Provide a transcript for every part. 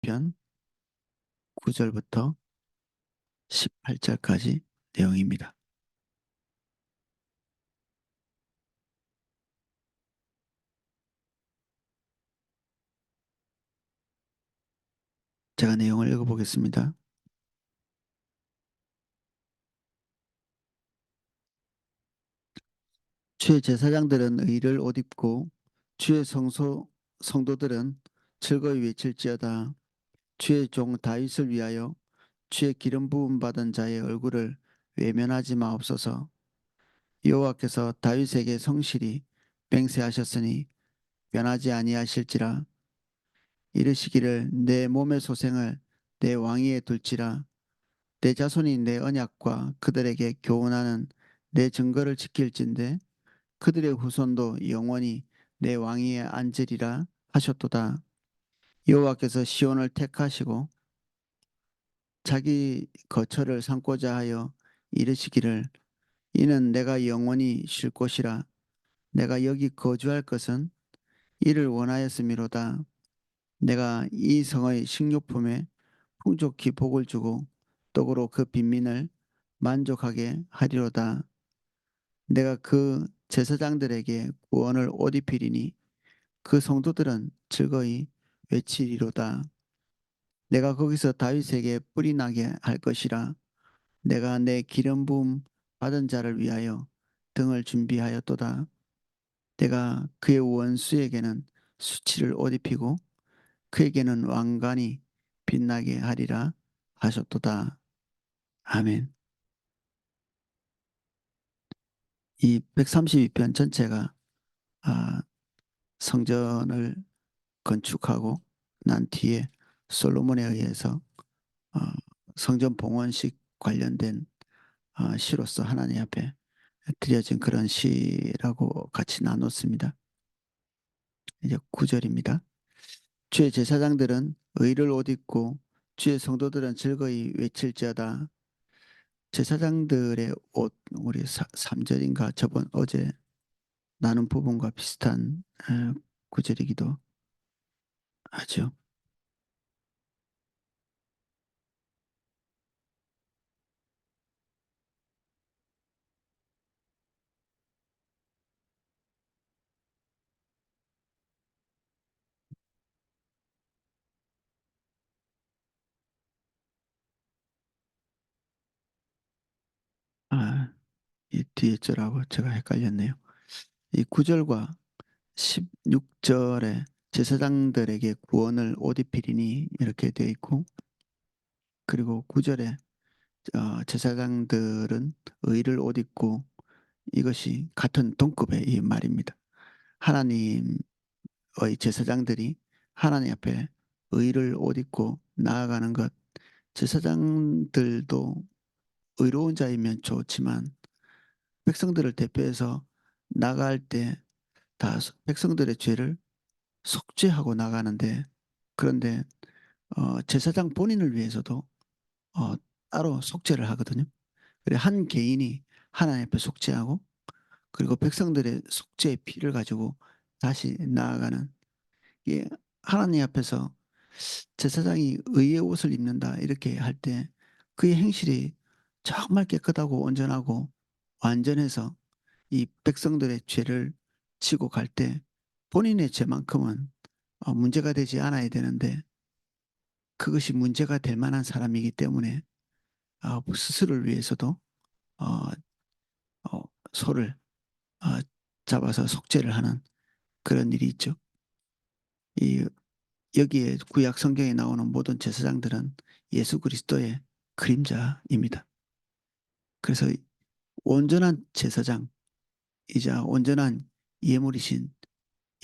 편 9절부터 18절까지 내용입니다. 제가 내용을 읽어보겠습니다. 주의 제사장들은 의를 옷 입고 주의 성도들은 즐거이 외칠지어다. 주의 종 다윗을 위하여 주의 기름 부음 받은 자의 얼굴을 외면하지 마옵소서. 여호와께서 다윗에게 성실히 맹세하셨으니 변하지 아니하실지라. 이르시기를 내 몸의 소생을 내 왕위에 둘지라. 내 자손이 내 언약과 그들에게 교훈하는 내 증거를 지킬진대 그들의 후손도 영원히 내 왕위에 앉으리라 하셨도다. 여호와께서 시온을 택하시고 자기 거처를 삼고자 하여 이르시기를 이는 내가 영원히 쉴 곳이라. 내가 여기 거주할 것은 이를 원하였음이로다. 내가 이 성의 식료품에 풍족히 복을 주고 떡으로 그 빈민을 만족하게 하리로다. 내가 그 제사장들에게 구원을 옷 입히리니 그 성도들은 즐거이 외치리로다. 내가 거기서 다윗에게 뿔이 나게 할 것이라. 내가 내 기름 부음 받은 자를 위하여 등을 준비하였도다. 내가 그의 원수에게는 수치를 옷 입히고 그에게는 왕관이 빛나게 하리라 하셨도다. 아멘. 이 132편 전체가 아, 성전을 건축하고 난 뒤에 솔로몬에 의해서 어, 성전 봉헌식 관련된 시로서 하나님 앞에 드려진 그런 시라고 같이 나눴습니다. 이제 9절입니다. 주의 제사장들은 의를 옷 입고 주의 성도들은 즐거이 외칠지어다. 제사장들의 옷 우리 3절인가 저번 어제 나눈 부분과 비슷한 구절이기도 하죠. 아, 이 뒤에 절하고 제가 헷갈렸네요. 이 9절과 16절에 제사장들에게 구원을 옷 입히리니 이렇게 되어 있고 그리고 9절에 제사장들은 의를 옷 입고 이것이 같은 동급의 이 말입니다. 하나님의 제사장들이 하나님 앞에 의를 옷 입고 나아가는 것 제사장들도 의로운 자이면 좋지만 백성들을 대표해서 나갈 때 다 백성들의 죄를 속죄하고 나가는데 그런데 제사장 본인을 위해서도 어, 따로 속죄를 하거든요. 그래 한 개인이 하나님 앞에 속죄하고 그리고 백성들의 속죄의 피를 가지고 다시 나아가는 이 하나님 앞에서 제사장이 의의 옷을 입는다 이렇게 할 때 그의 행실이 정말 깨끗하고 온전하고 완전해서 이 백성들의 죄를 지고 갈 때 본인의 죄만큼은 문제가 되지 않아야 되는데 그것이 문제가 될 만한 사람이기 때문에 스스로를 위해서도 어, 어, 소를 어, 잡아서 속죄를 하는 그런 일이 있죠. 이 여기에 구약 성경에 나오는 모든 제사장들은 예수 그리스도의 그림자입니다. 그래서 온전한 제사장이자 온전한 예물이신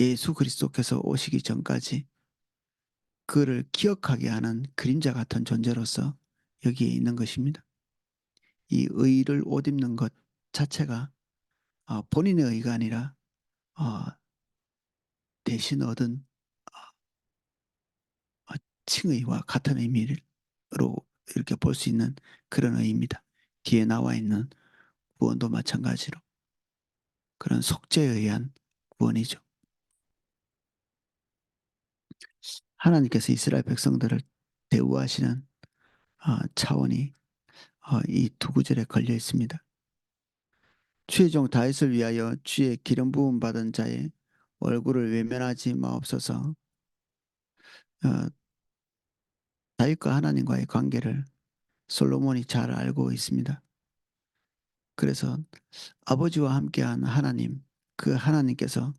예수 그리스도께서 오시기 전까지 그를 기억하게 하는 그림자 같은 존재로서 여기에 있는 것입니다. 이 의를 옷 입는 것 자체가 본인의 의가 아니라 어, 대신 얻은 어, 칭의와 같은 의미로 이렇게 볼 수 있는 그런 의미입니다. 뒤에 나와 있는 구원도 마찬가지로 그런 속죄에 의한 구원이죠. 하나님께서 이스라엘 백성들을 대우하시는 차원이 이 두 구절에 걸려 있습니다. 주의 종 다윗을 위하여 주의 기름 부음 받은 자의 얼굴을 외면하지 마옵소서. 어, 다윗과 하나님과의 관계를 솔로몬이 잘 알고 있습니다. 그래서 아버지와 함께한 하나님, 그 하나님께서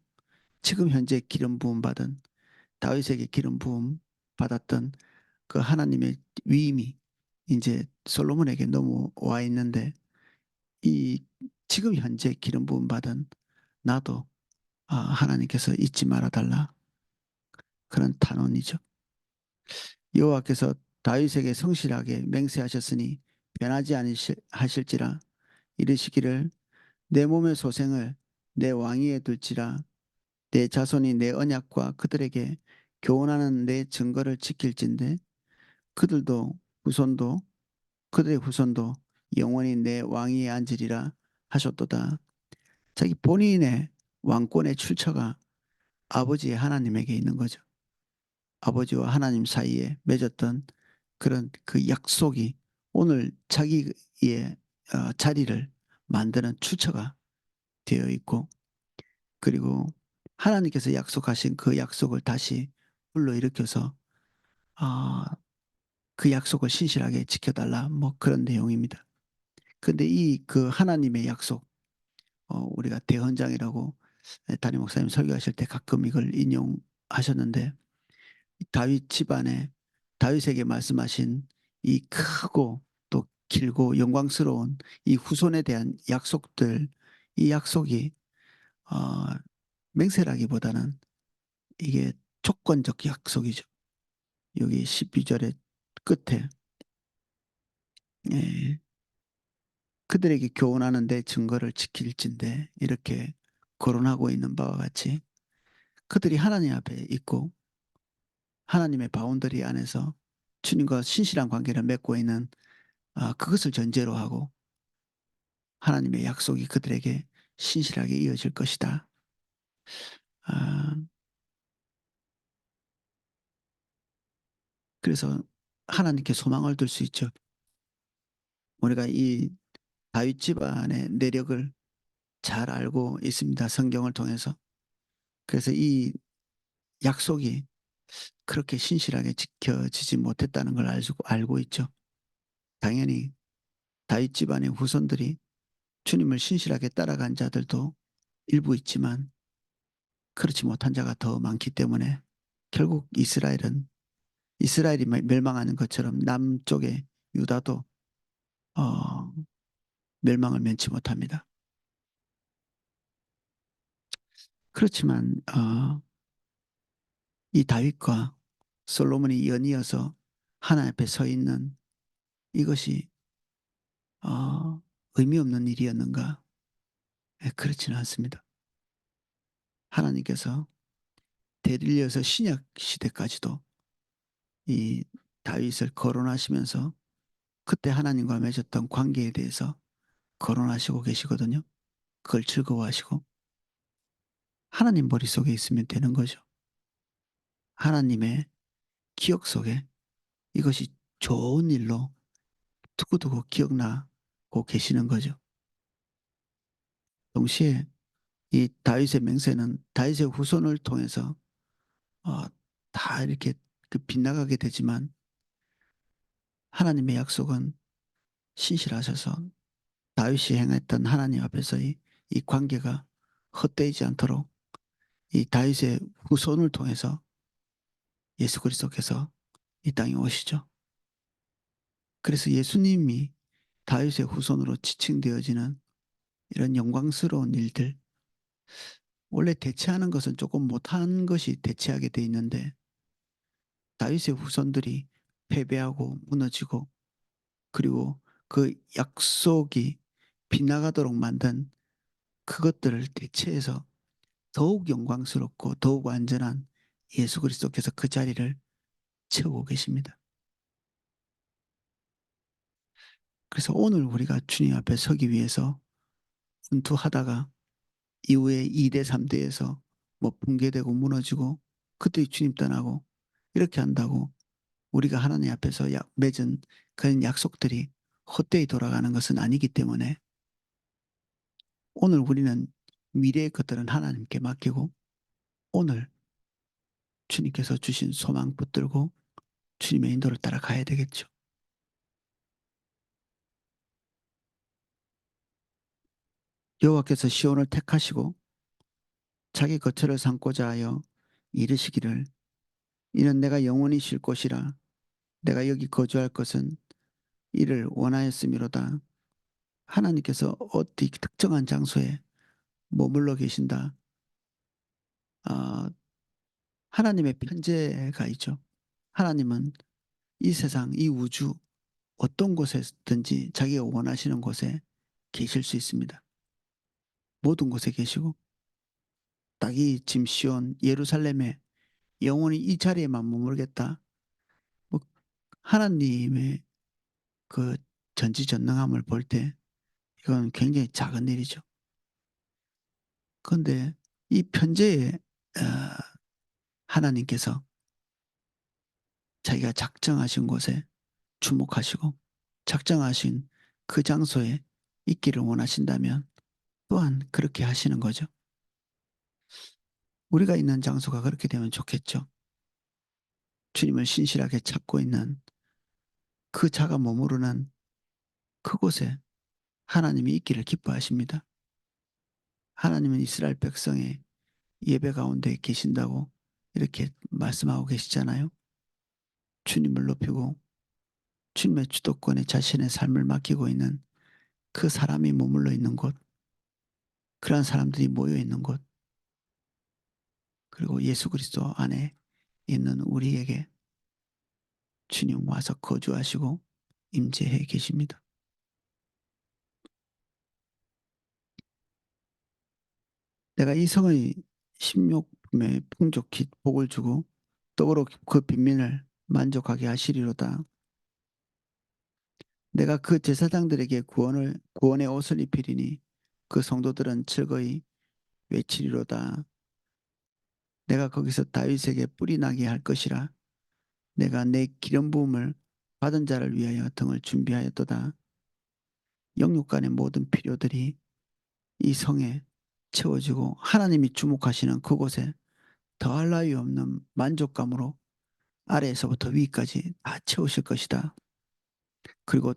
지금 현재 기름 부음 받은 다윗에게 기름 부음 받았던 그 하나님의 위임이 이제 솔로몬에게 넘어와 있는데 이 지금 현재 기름 부음 받은 나도 하나님께서 잊지 말아 달라 그런 단언이죠. 여호와께서 다윗에게 성실하게 맹세하셨으니 변하지 아니하실지라 이르시기를 내 몸의 소생을 내 왕위에 둘지라 내 자손이 내 언약과 그들에게 교훈하는 내 증거를 지킬진대 그들도 후손도 그들의 후손도 영원히 내 왕위에 앉으리라 하셨도다. 자기 본인의 왕권의 출처가 아버지 하나님에게 있는 거죠. 아버지와 하나님 사이에 맺었던 그런 그 약속이 오늘 자기의 자리를 만드는 출처가 되어 있고 그리고 하나님께서 약속하신 그 약속을 다시 불러일으켜서 아, 그 약속을 신실하게 지켜달라 뭐 그런 내용입니다. 근데 이 그 하나님의 약속 우리가 대헌장이라고 담임 목사님 설교하실 때 가끔 이걸 인용하셨는데 다윗 집안에 다윗에게 말씀하신 이 크고 또 길고 영광스러운 이 후손에 대한 약속들 이 약속이 어, 맹세라기보다는 이게 조건적 약속이죠. 여기 12절의 끝에 예, 그들에게 교훈하는 데 증거를 지킬진대 이렇게 거론하고 있는 바와 같이 그들이 하나님 앞에 있고 하나님의 바운더리 안에서 주님과 신실한 관계를 맺고 있는 그것을 전제로 하고 하나님의 약속이 그들에게 신실하게 이어질 것이다. 아, 그래서 하나님께 소망을 둘 수 있죠. 우리가 이 다윗 집안의 내력을 잘 알고 있습니다. 성경을 통해서. 그래서 이 약속이 그렇게 신실하게 지켜지지 못했다는 걸 알고 있죠. 당연히 다윗 집안의 후손들이 주님을 신실하게 따라간 자들도 일부 있지만 그렇지 못한 자가 더 많기 때문에 결국 이스라엘이 멸망하는 것처럼 남쪽의 유다도 어, 멸망을 면치 못합니다. 그렇지만 이 다윗과 솔로몬이 연이어서 하나님 앞에 서 있는 이것이 의미 없는 일이었는가? 그렇지는 않습니다. 하나님께서 대를 이어서 신약 시대까지도 이 다윗을 거론하시면서 그때 하나님과 맺었던 관계에 대해서 거론하시고 계시거든요. 그걸 즐거워하시고 하나님 머릿속에 있으면 되는 거죠. 하나님의 기억 속에 이것이 좋은 일로 두고두고 기억나고 계시는 거죠. 동시에 이 다윗의 맹세는 다윗의 후손을 통해서 어, 다 이렇게 그 빗나가게 되지만 하나님의 약속은 신실하셔서 다윗이 행했던 하나님 앞에서의 이 관계가 헛되지 않도록 이 다윗의 후손을 통해서 예수 그리스도께서 이 땅에 오시죠. 그래서 예수님이 다윗의 후손으로 지칭되어지는 이런 영광스러운 일들 원래 대체하는 것은 조금 못한 것이 대체하게 돼 있는데 다윗의 후손들이 패배하고 무너지고 그리고 그 약속이 빗나가도록 만든 그것들을 대체해서 더욱 영광스럽고 더욱 완전한 예수 그리스도께서 그 자리를 채우고 계십니다. 그래서 오늘 우리가 주님 앞에 서기 위해서 분투하다가 이후에 2대 3대에서 뭐 붕괴되고 무너지고 그때 주님 떠나고 이렇게 한다고 우리가 하나님 앞에서 맺은 그런 약속들이 헛되이 돌아가는 것은 아니기 때문에 오늘 우리는 미래의 것들은 하나님께 맡기고 오늘 주님께서 주신 소망 붙들고 주님의 인도를 따라 가야 되겠죠. 여호와께서 시온을 택하시고 자기 거처를 삼고자 하여 이르시기를 이는 내가 영원히 쉴 곳이라 내가 여기 거주할 것은 이를 원하였음이로다. 하나님께서 어디 특정한 장소에 머물러 계신다. 아, 하나님의 편재가 있죠. 하나님은 이 세상, 이 우주 어떤 곳에든지 자기가 원하시는 곳에 계실 수 있습니다. 모든 곳에 계시고 딱이 짐 시온 예루살렘에 영원히 이 자리에만 머물겠다. 뭐 하나님의 그 전지전능함을 볼 때 이건 굉장히 작은 일이죠. 그런데 이 편재에 하나님께서 자기가 작정하신 곳에 주목하시고 작정하신 그 장소에 있기를 원하신다면 또한 그렇게 하시는 거죠. 우리가 있는 장소가 그렇게 되면 좋겠죠. 주님을 신실하게 찾고 있는 그 자가 머무르는 그곳에 하나님이 있기를 기뻐하십니다. 하나님은 이스라엘 백성의 예배 가운데 계신다고 이렇게 말씀하고 계시잖아요. 주님을 높이고 주님의 주도권에 자신의 삶을 맡기고 있는 그 사람이 머물러 있는 곳, 그러한 사람들이 모여 있는 곳, 그리고 예수 그리스도 안에 있는 우리에게 주님 와서 거주하시고 임재해 계십니다. 내가 이 성의 식료품에 풍족히 복을 주고 떡으로 그 빈민을 만족하게 하시리로다. 내가 그 제사장들에게 구원의 옷을 입히리니 그 성도들은 즐거이 외치리로다. 내가 거기서 다윗에게 뿔이 나게 할 것이라. 내가 내 기름 부음을 받은 자를 위하여 등을 준비하였도다. 영육 간의 모든 필요들이 이 성에 채워지고 하나님이 주목하시는 그곳에 더할 나위 없는 만족감으로 아래에서부터 위까지 다 채우실 것이다. 그리고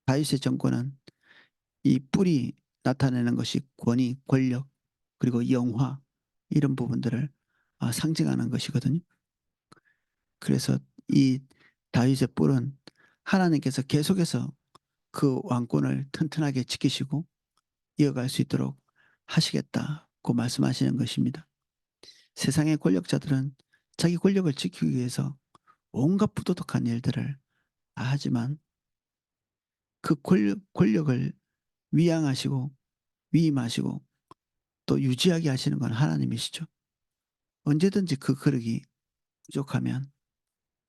다윗의 정권은 이 뿔이 나타내는 것이 권위, 권력, 그리고 영화 이런 부분들을 상징하는 것이거든요. 그래서 이 다윗의 뿔은 하나님께서 계속해서 그 왕권을 튼튼하게 지키시고 이어갈 수 있도록 하시겠다고 말씀하시는 것입니다. 세상의 권력자들은 자기 권력을 지키기 위해서 온갖 부도덕한 일들을 다 하지만 그 권력을 위양하시고 위임하시고 또 유지하게 하시는 건 하나님이시죠. 언제든지 그 그릇이 부족하면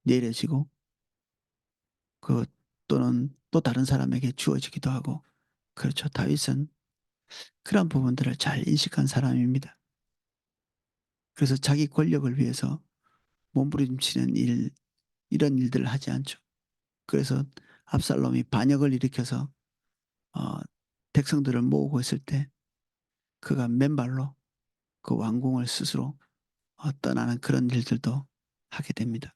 내려지고 그 또는 또 다른 사람에게 주어지기도 하고 그렇죠. 다윗은 그런 부분들을 잘 인식한 사람입니다. 그래서 자기 권력을 위해서 몸부림치는 이런 일들을 하지 않죠. 그래서 압살롬이 반역을 일으켜서 어, 백성들을 모으고 있을 때 그가 맨발로 그 왕궁을 스스로 떠나는 그런 일들도 하게 됩니다.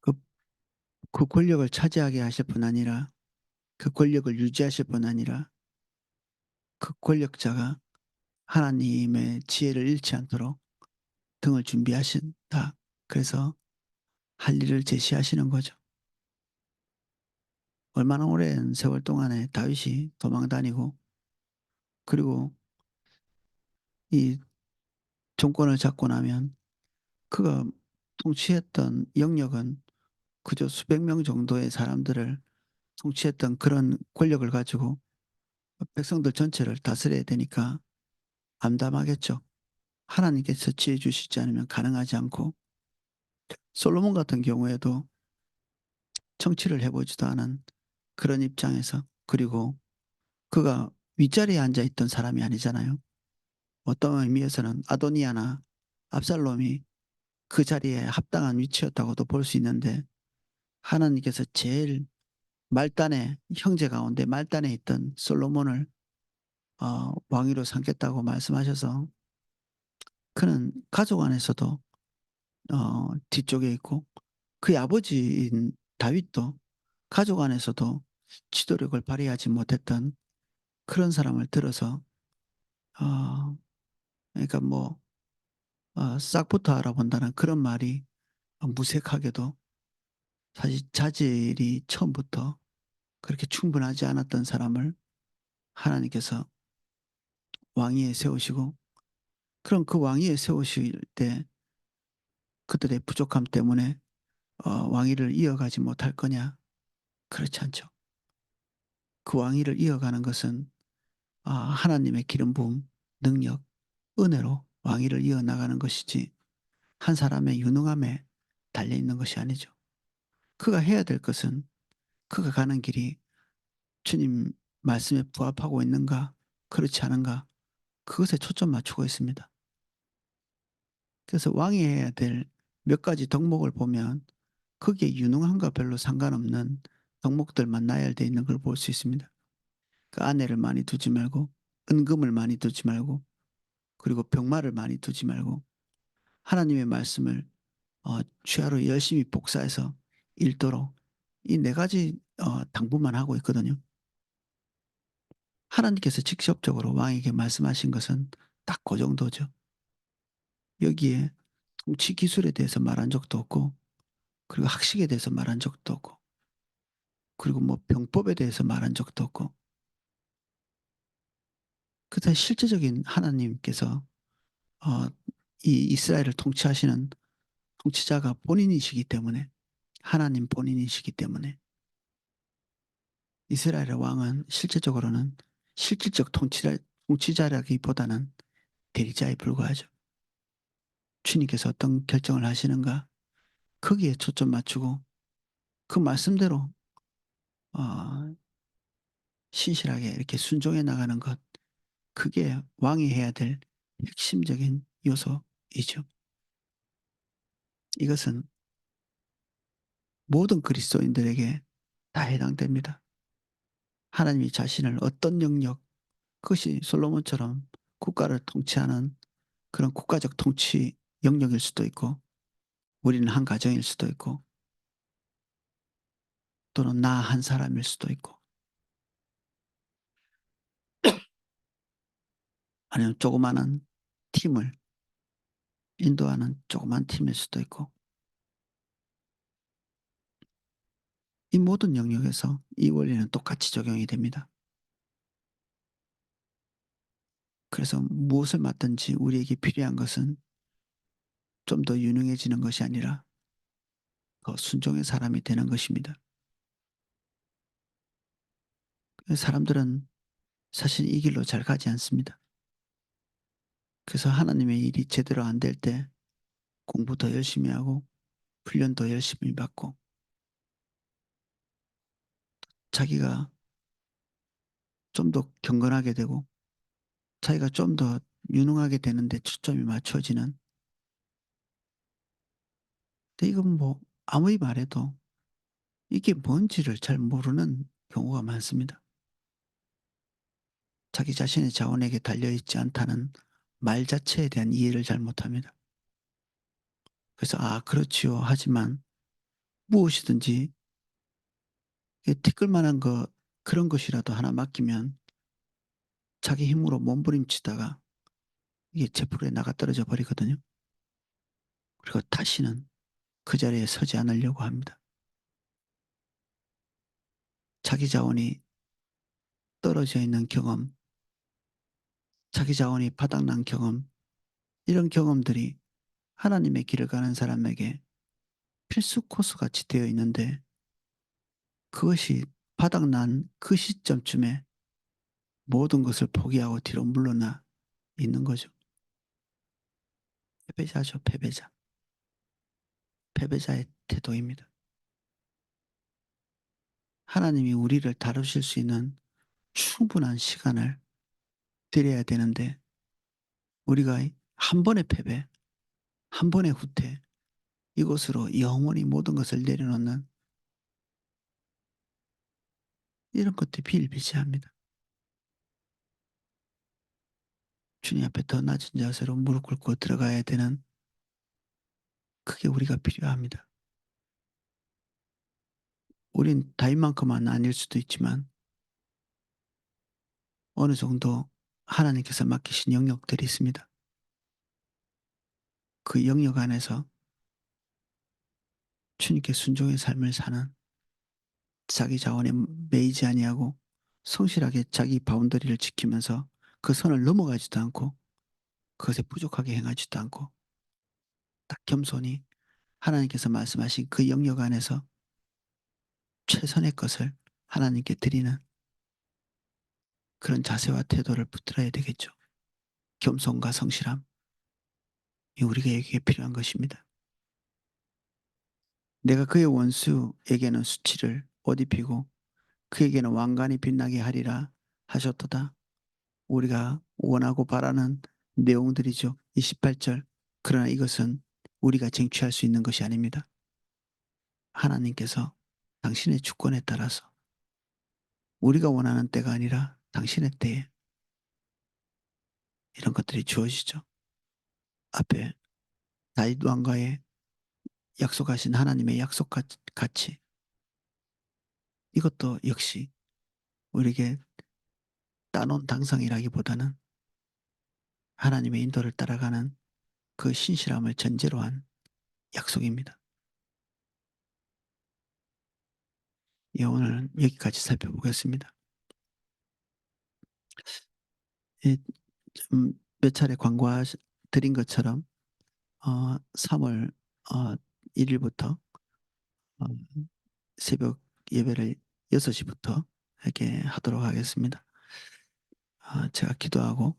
그, 그 권력을 차지하게 하실 뿐 아니라 그 권력을 유지하실 뿐 아니라 그 권력자가 하나님의 지혜를 잃지 않도록 등을 준비하신다. 그래서 할 일을 제시하시는 거죠. 얼마나 오랜 세월 동안에 다윗이 도망 다니고 그리고 이 정권을 잡고 나면 그가 통치했던 영역은 그저 수백 명 정도의 사람들을 통치했던 그런 권력을 가지고 백성들 전체를 다스려야 되니까 암담하겠죠. 하나님께서 지혜 주시지 않으면 가능하지 않고 솔로몬 같은 경우에도 정치를 해보지도 않은 그런 입장에서 그리고 그가 윗자리에 앉아 있던 사람이 아니잖아요. 어떤 의미에서는 아도니아나 압살롬이 그 자리에 합당한 위치였다고도 볼 수 있는데 하나님께서 제일 말단에 형제 가운데 말단에 있던 솔로몬을 왕위로 삼겠다고 말씀하셔서 그는 가족 안에서도 뒤쪽에 있고 그의 아버지인 다윗도 가족 안에서도 지도력을 발휘하지 못했던 그런 사람을 들어서 어 그러니까 뭐 싹부터 알아본다는 그런 말이 무색하게도 사실 자질이 처음부터 그렇게 충분하지 않았던 사람을 하나님께서 왕위에 세우시고 그럼 그 왕위에 세우실 때 그들의 부족함 때문에 왕위를 이어가지 못할 거냐? 그렇지 않죠. 그 왕위를 이어가는 것은 하나님의 기름 부음, 능력, 은혜로 왕위를 이어나가는 것이지 한 사람의 유능함에 달려 있는 것이 아니죠. 그가 해야 될 것은 그가 가는 길이 주님 말씀에 부합하고 있는가, 그렇지 않은가, 그것에 초점 맞추고 있습니다. 그래서 왕이 해야 될 몇 가지 덕목을 보면 거기에 유능함과 별로 상관없는 덕목들만 나열되어 있는 걸 볼 수 있습니다. 그 아내를 많이 두지 말고, 은금을 많이 두지 말고, 그리고 병마를 많이 두지 말고, 하나님의 말씀을 취하로 열심히 복사해서 읽도록 이 네 가지 당부만 하고 있거든요. 하나님께서 직접적으로 왕에게 말씀하신 것은 딱 그 정도죠. 여기에 통치 기술에 대해서 말한 적도 없고 그리고 학식에 대해서 말한 적도 없고 그리고 뭐 병법에 대해서 말한 적도 없고 그다 실제적인 하나님께서 어 이 이스라엘을 통치하시는 통치자가 본인이시기 때문에 하나님 본인이시기 때문에 이스라엘의 왕은 실제적으로는 실질적 통치자라기보다는 대리자에 불과하죠. 주님께서 어떤 결정을 하시는가 거기에 초점 맞추고 그 말씀대로 어 신실하게 이렇게 순종해 나가는 것 그게 왕이 해야 될 핵심적인 요소이죠. 이것은 모든 그리스도인들에게 다 해당됩니다. 하나님이 자신을 어떤 영역 그것이 솔로몬처럼 국가를 통치하는 그런 국가적 통치 영역일 수도 있고 우리는 한 가정일 수도 있고 또는 나 한 사람일 수도 있고 아니면 조그마한 팀을 인도하는 조그만 팀일 수도 있고 이 모든 영역에서 이 원리는 똑같이 적용이 됩니다. 그래서 무엇을 맡든지 우리에게 필요한 것은 좀 더 유능해지는 것이 아니라 더 순종의 사람이 되는 것입니다. 사람들은 사실 이 길로 잘 가지 않습니다. 그래서 하나님의 일이 제대로 안 될 때 공부 더 열심히 하고 훈련 더 열심히 받고 자기가 좀 더 경건하게 되고 자기가 좀 더 유능하게 되는데 초점이 맞춰지는 근데 이건 뭐 아무리 말해도 이게 뭔지를 잘 모르는 경우가 많습니다. 자기 자신의 자원에게 달려있지 않다는 말 자체에 대한 이해를 잘 못합니다. 그래서 "아 그렇지요." 하지만 무엇이든지 티끌 만한 거 그런 것이라도 하나 맡기면 자기 힘으로 몸부림치다가 이게 제풀에 나가떨어져 버리거든요. 그리고 다시는 그 자리에 서지 않으려고 합니다. 자기 자원이 떨어져 있는 경험, 자기 자원이 바닥난 경험 이런 경험들이 하나님의 길을 가는 사람에게 필수 코스같이 되어 있는데 그것이 바닥난 그 시점쯤에 모든 것을 포기하고 뒤로 물러나 있는 거죠. 패배자죠, 패배자. 패배자의 태도입니다. 하나님이 우리를 다루실 수 있는 충분한 시간을 드려야 되는데 우리가 한 번의 패배, 한 번의 후퇴 이것으로 영원히 모든 것을 내려놓는 이런 것들이 비일비재합니다. 주님 앞에 더 낮은 자세로 무릎 꿇고 들어가야 되는 그게 우리가 필요합니다. 우린 다윗만큼은 아닐 수도 있지만 어느 정도 하나님께서 맡기신 영역들이 있습니다. 그 영역 안에서 주님께 순종의 삶을 사는 자기 자원에 매이지 아니하고 성실하게 자기 바운더리를 지키면서 그 선을 넘어가지도 않고 그것에 부족하게 행하지도 않고 딱 겸손히 하나님께서 말씀하신 그 영역 안에서 최선의 것을 하나님께 드리는 그런 자세와 태도를 붙들어야 되겠죠. 겸손과 성실함. 이 우리에게 필요한 것입니다. 내가 그의 원수에게는 수치를 옷 입히고 그에게는 왕관이 빛나게 하리라 하셨도다. 우리가 원하고 바라는 내용들이죠. 28절. 그러나 이것은 우리가 쟁취할 수 있는 것이 아닙니다. 하나님께서 당신의 주권에 따라서 우리가 원하는 때가 아니라 당신의 때에 이런 것들이 주어지죠. 앞에 다윗 왕과의 약속하신 하나님의 약속 같이 이것도 역시 우리에게 따놓은 당상이라기보다는 하나님의 인도를 따라가는 그 신실함을 전제로 한 약속입니다. 예, 오늘 여기까지 살펴보겠습니다. 예, 몇 차례 광고드린 것처럼 3월 1일부터 어, 새벽 예배를 6시부터 이렇게 하도록 하겠습니다. 제가 기도하고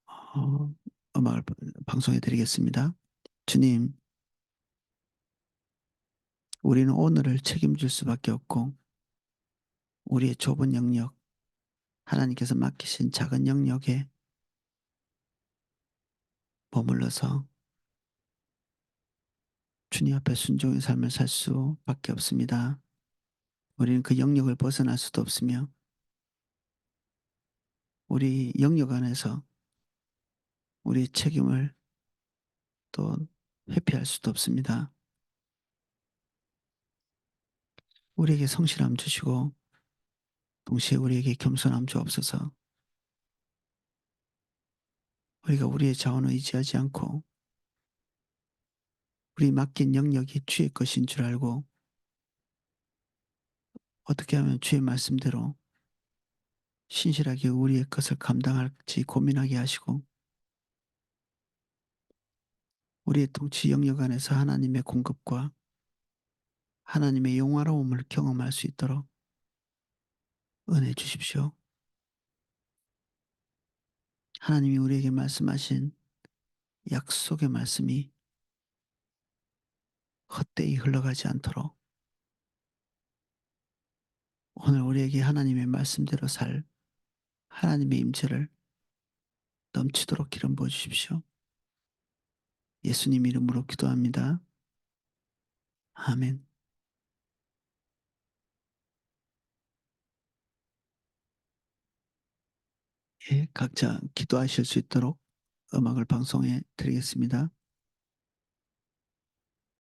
어, 음악을 방송해 드리겠습니다. 주님, 우리는 오늘을 책임질 수밖에 없고 우리의 좁은 영역, 하나님께서 맡기신 작은 영역에 머물러서 주님 앞에 순종의 삶을 살 수밖에 없습니다. 우리는 그 영역을 벗어날 수도 없으며 우리 영역 안에서 우리의 책임을 또 회피할 수도 없습니다. 우리에게 성실함 주시고 동시에 우리에게 겸손함 주옵소서. 우리가 우리의 자원을 의지하지 않고 우리 맡긴 영역이 주의 것인 줄 알고 어떻게 하면 주의 말씀대로 신실하게 우리의 것을 감당할지 고민하게 하시고 우리의 통치 영역 안에서 하나님의 공급과 하나님의 영화로움을 경험할 수 있도록 은혜 주십시오. 하나님이 우리에게 말씀하신 약속의 말씀이 헛되이 흘러가지 않도록 오늘 우리에게 하나님의 말씀대로 살 하나님의 임재를 넘치도록 기름 부어 주십시오. 예수님 이름으로 기도합니다. 아멘. 예, 각자 기도하실 수 있도록 음악을 방송해 드리겠습니다.